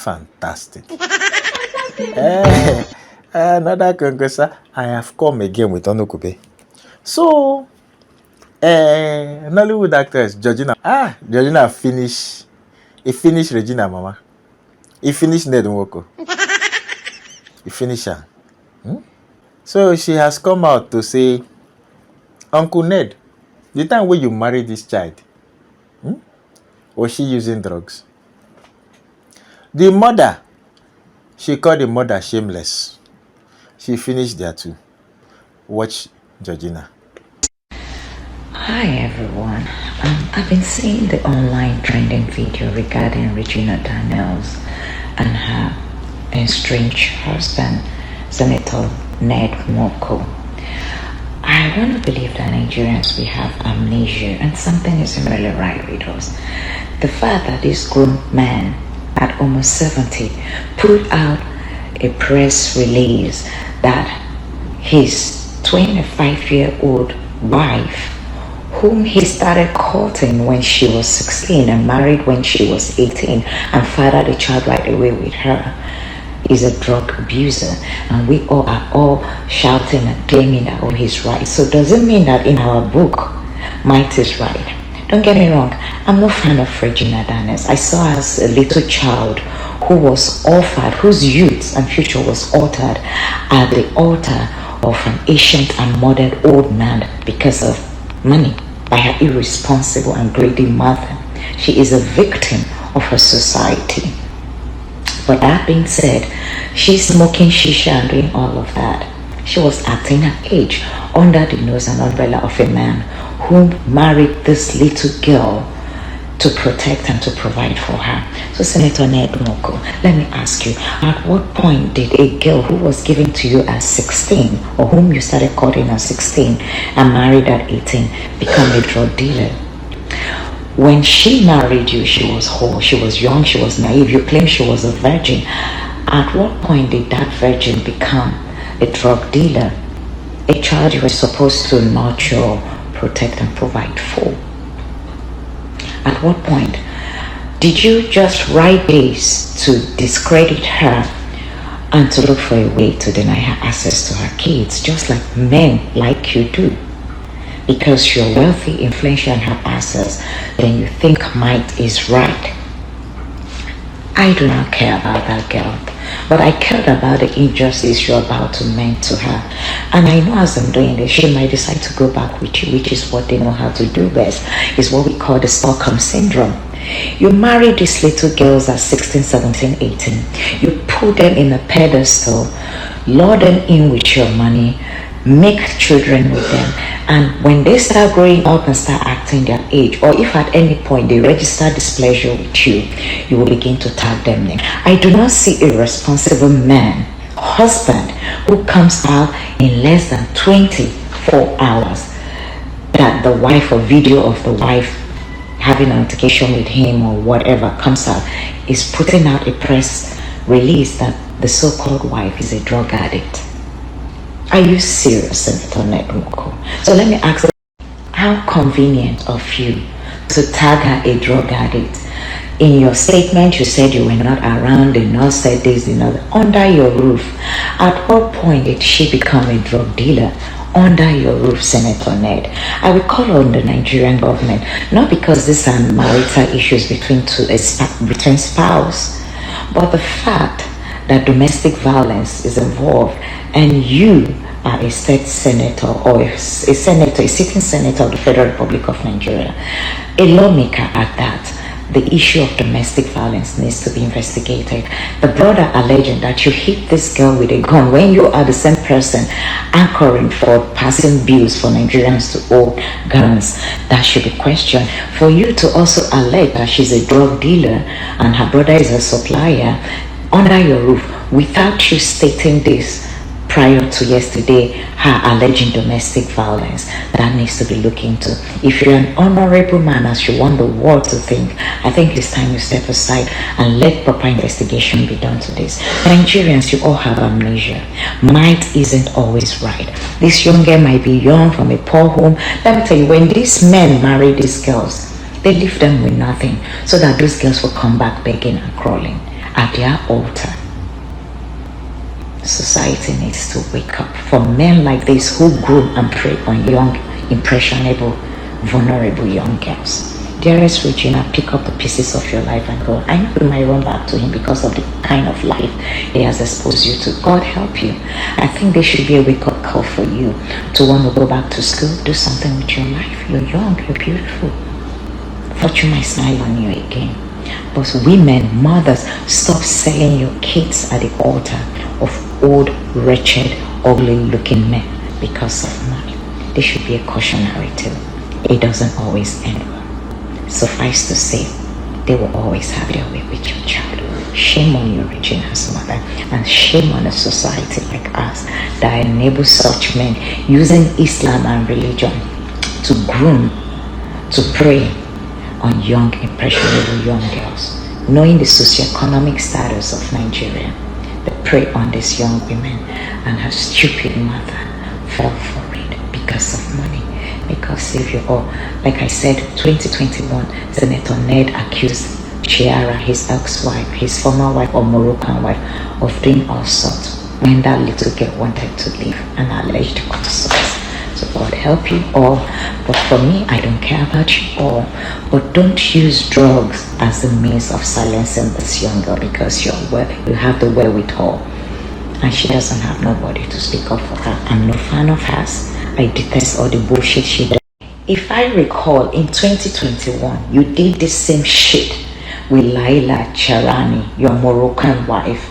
Fantastic. Another congressor. I have come again with Onukube. So, Nollywood actress Georgina. Georgina finished. He finished Regina, Mama. He finished Ned Nwoko. He finished her. So she has come out to say, Uncle Ned, the time when you married this child, was she using drugs? The mother, she called the mother shameless. She finished there too. Watch Georgina. Hi everyone. I've been seeing the online trending video regarding Regina Daniels and her estranged husband, Senator Ned Nwoko. I want to believe that Nigerians, we have amnesia and something isn't really right with us. The fact that this grown man at almost 70 put out a press release that his 25-year-old wife, whom he started courting when she was 16 and married when she was 18 and fathered a child right away with her, is a drug abuser, and we all are all shouting and claiming that all he's right. So does it mean that in our book, might is right? Don't get me wrong, I'm no fan of Regina Daniels. I saw her as a little child who was offered, whose youth and future was altered at the altar of an ancient and modern old man because of money by her irresponsible and greedy mother. She is a victim of her society. But that being said, she's smoking shisha and doing all of that. She was acting her age under the nose and umbrella of a man who married this little girl to protect and to provide for her. So Senator Ned Nwoko, let me ask you, at what point did a girl who was given to you at 16 or whom you started courting at 16 and married at 18 become a drug dealer? When she married you, she was whole, she was young, she was naive. You claim she was a virgin. At what point did that virgin become a drug dealer? A child you were supposed to nurture, protect, and provide for. At what point did you just write this to discredit her and to look for a way to deny her access to her kids, just like men like you do? Because you're wealthy, influential, and have access, then you think might is right. I do not care about that girl, but I cared about the injustice you're about to mean to her. And I know as I'm doing this, she might decide to go back with you, which is what they know how to do best. It's what we call the Stockholm Syndrome. You marry these little girls at 16, 17, 18. You put them in a pedestal, lure them in with your money, make children with them, and when they start growing up and start acting their age, or if at any point they register displeasure with you, you will begin to tag them in. I do not see a responsible man, husband, who comes out in less than 24 hours that the wife or video of the wife having an altercation with him or whatever comes out is putting out a press release that the so-called wife is a drug addict. Are you serious, Senator Ned Nwoko? So let me ask you, how convenient of you to tag her a drug addict? In your statement, you said you were not around, the nurse said this, under your roof. At what point did she become a drug dealer? Under your roof, Senator Ned. I will call on the Nigerian government, not because these are marital issues between spouse, but the fact that domestic violence is involved and you are a state senator or a sitting senator of the Federal Republic of Nigeria, a lawmaker at that, the issue of domestic violence needs to be investigated. The brother alleging that you hit this girl with a gun when you are the same person anchoring for passing bills for Nigerians to own guns, that should be questioned. For you to also allege that she's a drug dealer and her brother is a supplier under your roof without you stating this prior to yesterday, her alleging domestic violence, that needs to be looked into. If you're an honorable man, as you want the world to think, I think it's time you step aside and let proper investigation be done to this. Nigerians, you all have amnesia. Might isn't always right. This young girl might be young from a poor home. Let me tell you, when these men marry these girls, they leave them with nothing so that those girls will come back begging and crawling. at their altar. Society needs to wake up. For men like this who groom and prey on young, impressionable, vulnerable young girls. Dearest Regina, pick up the pieces of your life and go. I know you might run back to him because of the kind of life he has exposed you to. God help you. I think there should be a wake-up call for you to want to go back to school, do something with your life. You're young, you're beautiful. Fortune might smile on you again. But women, mothers, stop selling your kids at the altar of old, wretched, ugly-looking men because of money. There should be a cautionary tale. It doesn't always end well. Suffice to say, they will always have their way with your child. Shame on you, Regina's mother, and shame on a society like us that enables such men using Islam and religion to groom, to prey on young, impressionable young girls. Knowing the socioeconomic status of Nigeria, they prey on these young women, and her stupid mother fell for it because of money. May God save you all. Like I said, 2021, Senator Ned accused Chiara, his ex-wife, his former wife or Moroccan wife, of doing all sorts when that little girl wanted to leave and alleged assault. So God help you all. But for me, I don't care about you all. But don't use drugs as a means of silencing this young girl because you have the wherewithal. And she doesn't have nobody to speak up for her. I'm no fan of hers. I detest all the bullshit she does. If I recall, in 2021, you did the same shit with Laila Charani, your Moroccan wife.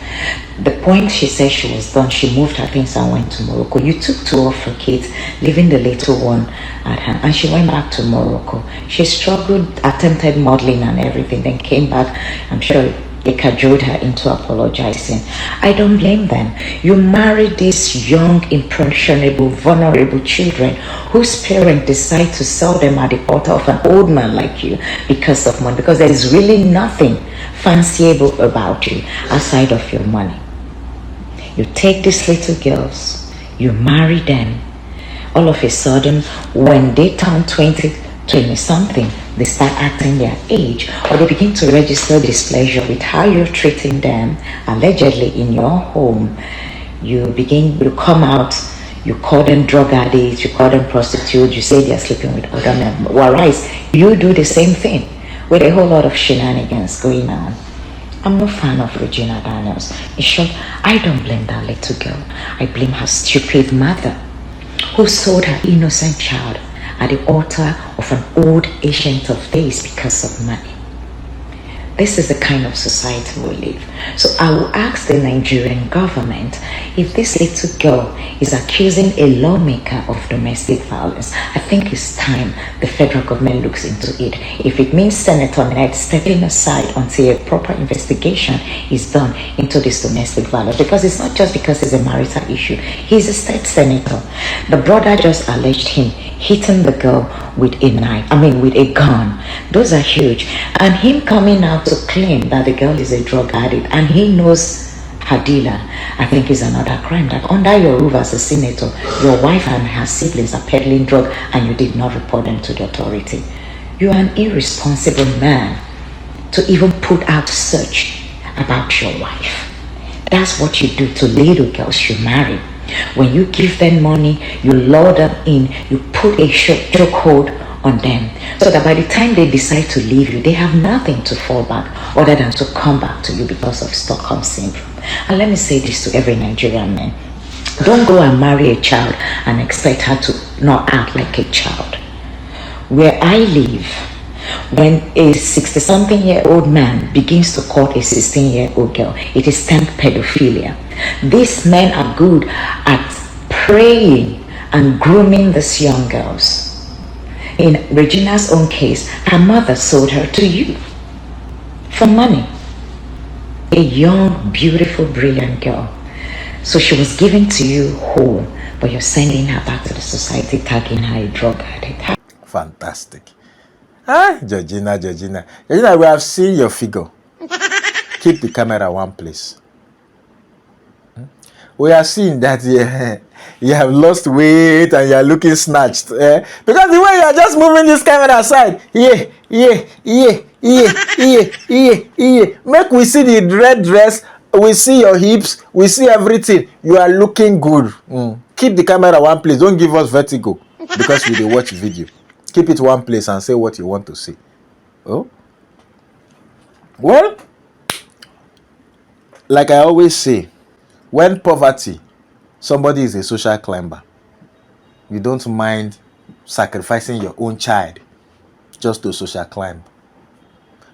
The point she said she was done, she moved her things and went to Morocco. You took 2 of her kids, leaving the little one at her, and she went back to Morocco. She struggled, attempted modeling and everything, then came back. I'm sure it cajoled her into apologizing. I don't blame them. You married these young, impressionable, vulnerable children whose parents decide to sell them at the altar of an old man like you because of money, because there is really nothing fanciable about you outside of your money. You take these little girls, you marry them. All of a sudden, when they turn 20 something, they start acting their age, or they begin to register displeasure with how you're treating them, allegedly in your home. You come out, you call them drug addicts, you call them prostitutes, you say they're sleeping with other men. Whereas you do the same thing with a whole lot of shenanigans going on. I'm no fan of Regina Daniels. In short, I don't blame that little girl. I blame her stupid mother who sold her innocent child at the altar of an old ancient of days because of money. This is the kind of society we live. So I will ask the Nigerian government if this little girl is accusing a lawmaker of domestic violence. I think it's time the federal government looks into it. If it means Senator Ned stepping aside until a proper investigation is done into this domestic violence, because it's not just because it's a marital issue. He's a state senator. The brother just alleged him hitting the girl with a gun. Those are huge. And him coming out to claim that the girl is a drug addict and he knows her dealer, I think is another crime. That under your roof as a senator, your wife and her siblings are peddling drug and you did not report them to the authority. You are an irresponsible man to even put out search about your wife. That's what you do to little girls you marry. When you give them money, you lure them in, you put a chokehold on them, so that by the time they decide to leave you, they have nothing to fall back other than to come back to you because of Stockholm syndrome. And let me say this to every Nigerian man: don't go and marry a child and expect her to not act like a child. Where I live, when a 60-something-year-old man begins to court a 16-year-old girl, it is termed pedophilia. These men are good at preying and grooming these young girls. In Regina's own case, her mother sold her to you for money. A young, beautiful, brilliant girl. So she was given to you whole, but you're sending her back to the society, tagging her a drug addict. Fantastic. Georgina, we have seen your figure. Keep the camera one place. We are seeing that you have lost weight and you are looking snatched. Because the way you are just moving this camera aside, Make we see the red dress, we see your hips, we see everything. You are looking good. Keep the camera one place. Don't give us vertigo because we dey watch video. Keep it one place and say what you want to say. Oh, well, like I always say, when poverty, somebody is a social climber, you don't mind sacrificing your own child just to social climb.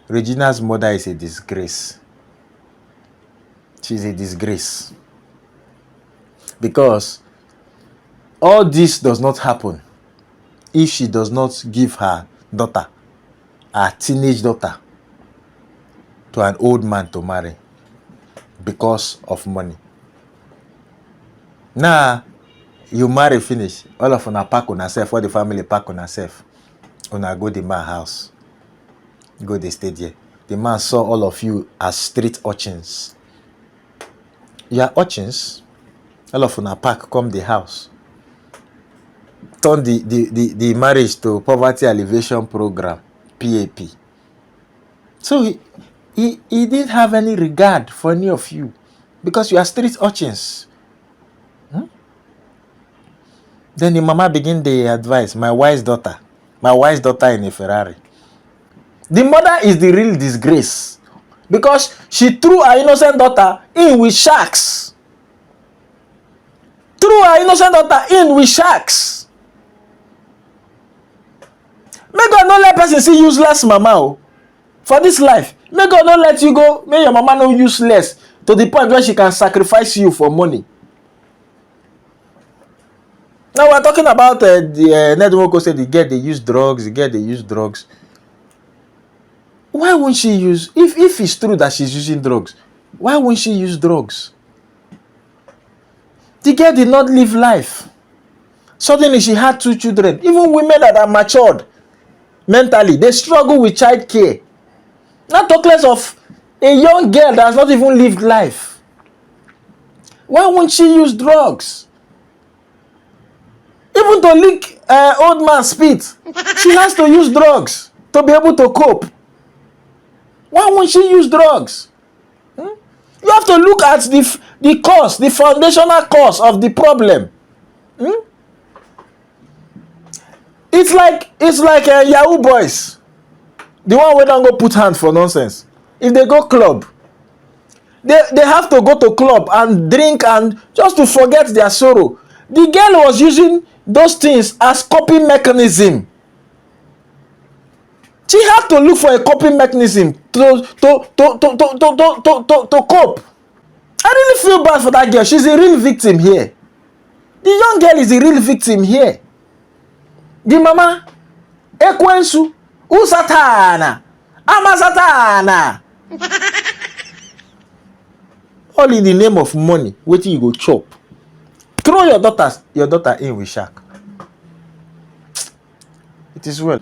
Regina's mother is a disgrace. She's a disgrace. Because all this does not happen if she does not give her daughter, her teenage daughter, to an old man to marry because of money. Now, you marry finish, all of una pack on herself, all the family pack on herself. Una go the man house. Go they stay there. The man saw all of you as street urchins. You are urchins. All of una pack come the house. Turn the marriage to poverty alleviation program, PAP. So he didn't have any regard for any of you because you are street urchins. Then the mama begin the advice, my wise daughter in a Ferrari. The mother is the real disgrace because she threw her innocent daughter in with sharks. May God not let person see useless mama for this life. May God not let you go. May your mama no useless to the point where she can sacrifice you for money. Now we're talking about the Ned Nwoko said the girl they use drugs. Why won't she use, if it's true that she's using drugs, why won't she use drugs? The girl did not live life. Suddenly she had 2 children. Even women that are matured mentally, they struggle with child care. Not talk less of a young girl that has not even lived life. Why won't she use drugs? Even to lick old man's spit, she has to use drugs to be able to cope. Why won't she use drugs? You have to look at the cause, the foundational cause of the problem. It's like Yahoo boys, the one where don't go put hand for nonsense. If they go club, they have to go to club and drink and just to forget their sorrow. The girl was using those things as coping mechanism. She had to look for a coping mechanism to cope. I really feel bad for that girl. She's a real victim here. The young girl is a real victim here. The mama, Ekwensu, Usatana, Amasatana. All in the name of money. Wait till you go chop. Throw your daughter in with shark. It is well.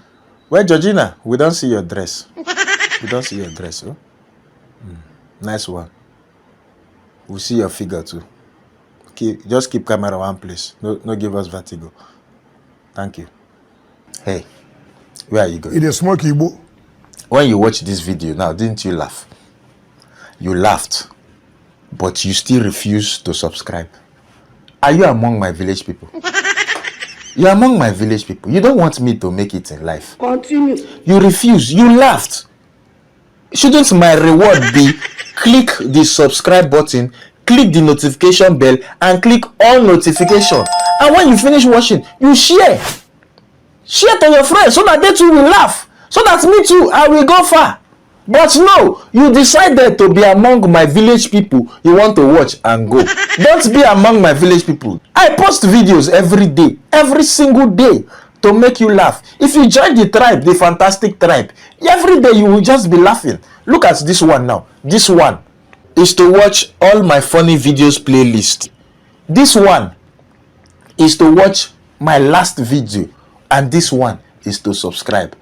Well, Georgina, we don't see your dress. Oh? Nice one. We see your figure too. Just keep camera one place. No give us vertigo. Thank you. Hey, where are you going? It is smoky, Igbo. When you watch this video now, didn't you laugh? You laughed, but you still refuse to subscribe. Are you among my village people? You're among my village people. You don't want me to make it in life. Continue. You refuse. You laughed. Shouldn't my reward be click the subscribe button, click the notification bell, and click all notification? And when you finish watching, you share. Share to your friends so that they too will laugh. So that me too, I will go far. But no, you decided to be among my village people you want to watch and go. Don't be among my village people. I post videos every day, every single day, to make you laugh. If you join the tribe, the fantastic tribe, every day you will just be laughing. Look at this one now. This one is to watch all my funny videos playlist. This one is to watch my last video. And this one is to subscribe.